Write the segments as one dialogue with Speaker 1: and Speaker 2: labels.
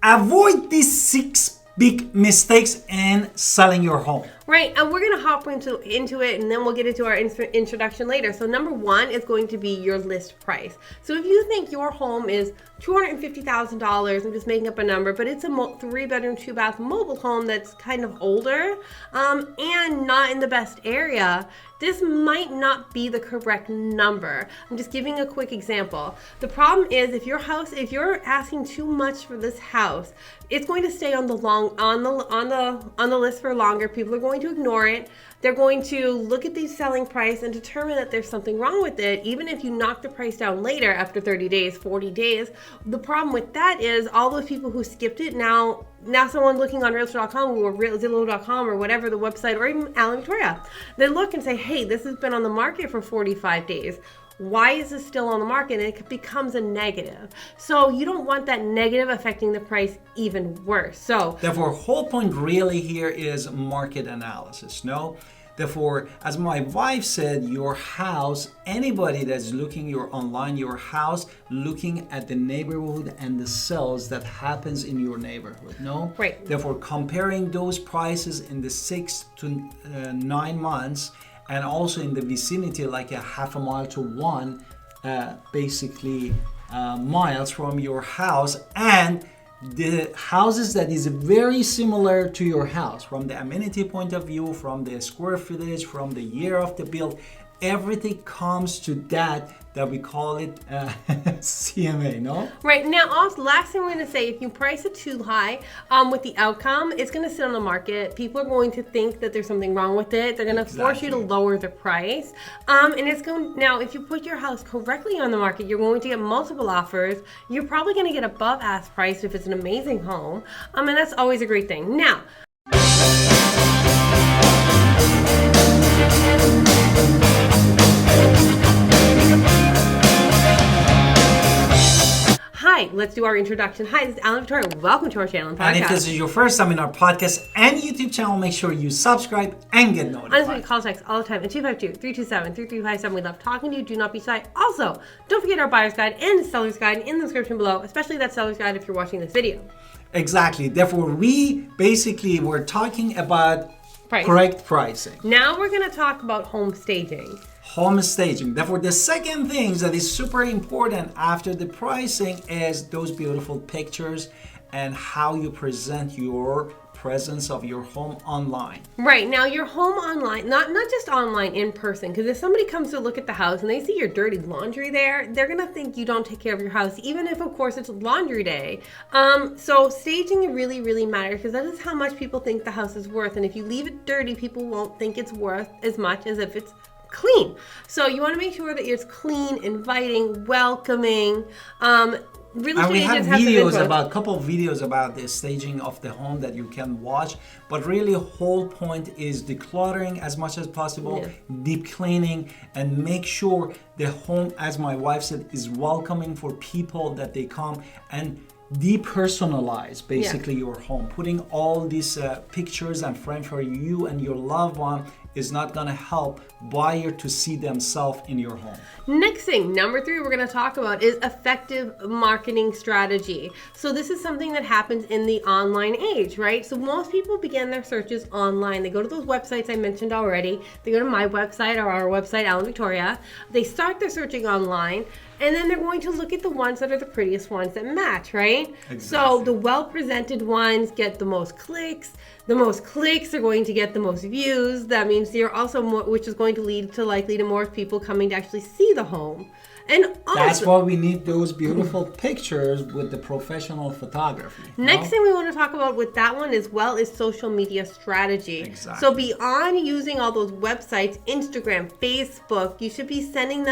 Speaker 1: avoid these 6 big mistakes in selling your home.
Speaker 2: Right, and we're going to hop into it, and then we'll get into our introduction later. So number 1 is going to be your list price. So if you think your home is $250,000, I'm just making up a number, but it's a 3-bedroom, 2-bath mobile home that's kind of older and not in the best area, this might not be the correct number. I'm just giving a quick example. The problem is if you're asking too much for this house, it's going to stay on the list for longer. People are going to ignore it. They're going to look at the selling price and determine that there's something wrong with it, even if you knock the price down later after 30 days, 40 days. The problem with that is all those people who skipped it, now someone looking on realtor.com or Zillow.com or whatever the website, or even Alan Victoria, they look and say, hey, this has been on the market for 45 days. Why is this still on the market? And it becomes a negative. So you don't want that negative affecting the price even worse. So
Speaker 1: therefore, whole point really here is market analysis. No? Therefore, as my wife said, your house, anybody that's looking your house, looking at the neighborhood and the sales that happens in your neighborhood. No?
Speaker 2: Right.
Speaker 1: Therefore, comparing those prices in the 6 to 9 months, and also in the vicinity, like a half a mile to 1 miles from your house, and the houses that is very similar to your house from the amenity point of view, from the square footage, from the year of the build, everything comes to that we call it CMA, no?
Speaker 2: Right, now also last thing we're going to say, if you price it too high with the outcome, it's going to sit on the market. People are going to think that there's something wrong with it. They're going to force you to lower the price. And it's going, now if you put your house correctly on the market, you're going to get multiple offers. You're probably going to get above ask price if it's an amazing home. And that's always a great thing. Now, hi, let's do our introduction. Hi, this is Alan Victoria. Welcome to our channel and podcast.
Speaker 1: And if this is your first time in our podcast and YouTube channel, make sure you subscribe and get notified.
Speaker 2: Honestly, we call text all the time at 252-327-3357. We love talking to you. Do not be shy. Also, don't forget our buyer's guide and the seller's guide in the description below, especially that seller's guide if you're watching this video.
Speaker 1: Exactly. Therefore, we're talking about correct pricing.
Speaker 2: Now we're going to talk about home staging.
Speaker 1: Home staging. Therefore, the second thing that is super important after the pricing is those beautiful pictures and how you present your presence of your home online.
Speaker 2: Right, now your home online, not just online, in person, because if somebody comes to look at the house and they see your dirty laundry there, they're gonna think you don't take care of your house, even if of course it's laundry day. So staging really, really matters, because that is how much people think the house is worth, and if you leave it dirty, people won't think it's worth as much as if it's clean. So you want to make sure that it's clean, inviting, welcoming. Real estate agents have
Speaker 1: a couple of videos about the staging of the home that you can watch, but really whole point is decluttering as much as possible, deep cleaning, and make sure the home, as my wife said, is welcoming for people that they come, and depersonalize basically your home. Putting all these pictures and frames for you and your loved one is not going to help buyer to see themselves in your home.
Speaker 2: Next thing, number 3, we're going to talk about is effective marketing strategy. So this is something that happens in the online age, right? So most people begin their searches online. They go to those websites I mentioned already. They go to my website or our website, Alan Victoria. They start their searching online, and then they're going to look at the ones that are the prettiest ones that match, right?
Speaker 1: Exactly.
Speaker 2: So the well-presented ones get the most clicks. The most clicks are going to get the most views. That means you're also more, which is going to lead to likely to more people coming to actually see the home. And also,
Speaker 1: that's why we need those beautiful pictures with the professional photography.
Speaker 2: Next thing we want to talk about with that one as well is social media strategy.
Speaker 1: Exactly.
Speaker 2: So beyond using all those websites, Instagram, Facebook, you should be sending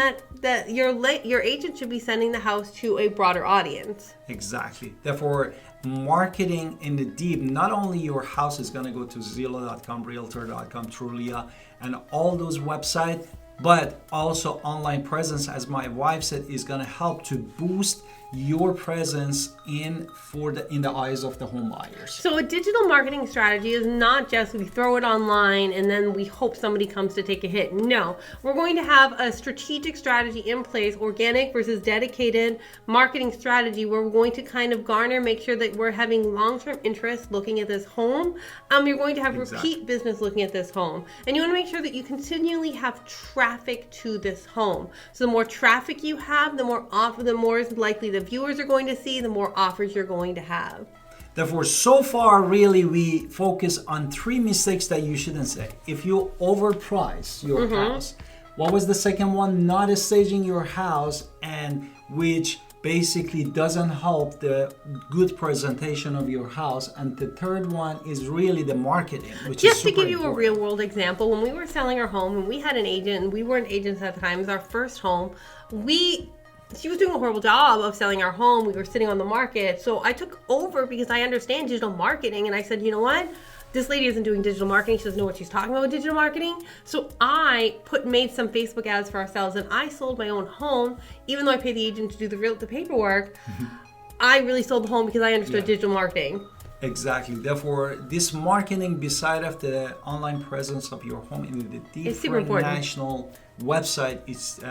Speaker 2: your agent should be sending the house to a broader audience.
Speaker 1: Exactly. Therefore, marketing in the deep, not only your house is going to go to Zillow.com, Realtor.com, Trulia, and all those websites, but also online presence, as my wife said, is going to help to boost your presence in the eyes of the home buyers.
Speaker 2: So a digital marketing strategy is not just we throw it online and then we hope somebody comes to take a hit. No, we're going to have a strategic strategy in place, organic versus dedicated marketing strategy, where we're going to kind of make sure that we're having long-term interest looking at this home. You're going to have repeat business looking at this home. And you want to make sure that you continually have traffic to this home. So the more traffic you have, the more likely the viewers are going to see, the more offers you're going to have.
Speaker 1: Therefore, so far, really, we focus on 3 mistakes that you shouldn't say. If you overprice your house, what was the second one? Not staging your house, and which basically doesn't help the good presentation of your house. And the third one is really the marketing, which is super important. Just to
Speaker 2: give you a real world example, when we were selling our home and we had an agent, and we weren't agents at the time, it was our first home, she was doing a horrible job of selling our home. We were sitting on the market. So I took over because I understand digital marketing. And I said, you know what? This lady isn't doing digital marketing. She doesn't know what she's talking about with digital marketing. So I made some Facebook ads for ourselves, and I sold my own home. Even though I paid the agent to do the paperwork, I really sold the home because I understood digital marketing.
Speaker 1: Exactly. Therefore, this marketing, beside of the online presence of your home in the different national website, is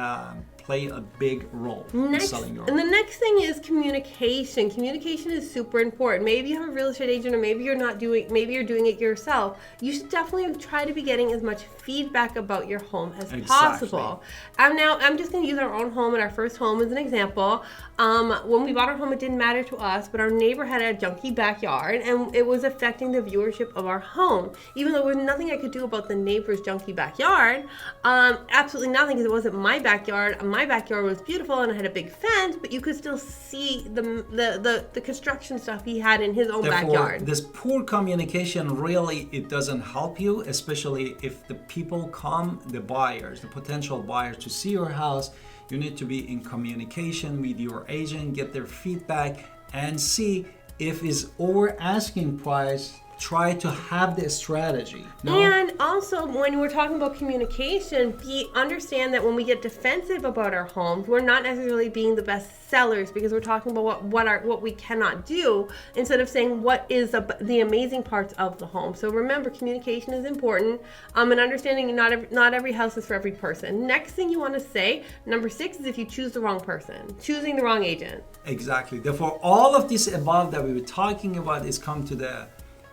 Speaker 1: play a big role in selling your home.
Speaker 2: And the next thing is communication. Communication is super important. Maybe you have a real estate agent, or maybe you're doing it yourself. You should definitely try to be getting as much feedback about your home as possible. I'm just going to use our own home and our first home as an example. When we bought our home, it didn't matter to us, but our neighbor had a junky backyard, and it was affecting the viewership of our home. Even though there was nothing I could do about the neighbor's junky backyard, absolutely nothing, because it wasn't my backyard. My backyard was beautiful and I had a big fence, but you could still see the construction stuff he had in his own backyard.
Speaker 1: This poor communication, really, it doesn't help you, especially if the people come, the potential buyers, to see your house. You need to be in communication with your agent, get their feedback, and see if it's over asking price. Try to have this strategy.
Speaker 2: And also, when we're talking about communication, understand that when we get defensive about our homes, we're not necessarily being the best sellers, because we're talking about what we cannot do, instead of saying what is the amazing parts of the home. So remember, communication is important, and understanding not every house is for every person. Next thing you want to say, number 6, is if you choose the wrong person, choosing the wrong agent.
Speaker 1: Exactly. Therefore, all of this above that we were talking about is come to the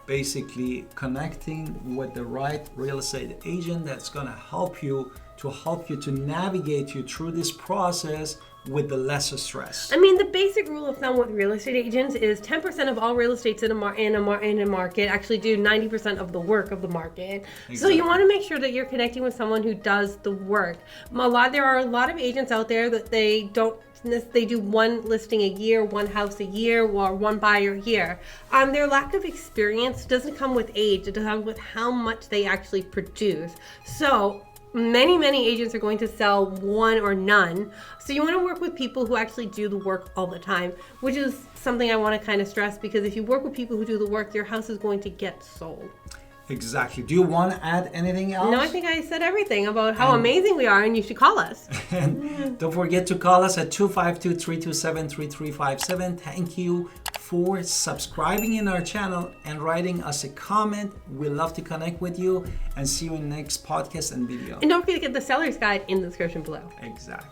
Speaker 1: basically connecting with the right real estate agent that's going to help you to navigate you through this process with the lesser stress.
Speaker 2: I mean, the basic rule of thumb with real estate agents is 10% of all real estates in a market actually do 90% of the work of the market. Exactly. So you want to make sure that you're connecting with someone who does the work. There are a lot of agents out there that they do one listing a year, one house a year, or one buyer a year. Their lack of experience doesn't come with age, it comes with how much they actually produce. So many agents are going to sell one or none. So you want to work with people who actually do the work all the time, which is something I want to kind of stress, because if you work with people who do the work, your house is going to get sold.
Speaker 1: Exactly. Do you want to add anything else?
Speaker 2: No, I think I said everything about how amazing we are, and you should call us.
Speaker 1: And don't forget to call us at 252-327-3357. Thank you for subscribing in our channel and writing us a comment. We love to connect with you, and see you in the next podcast and video.
Speaker 2: And don't forget to get the seller's guide in the description below.
Speaker 1: Exactly.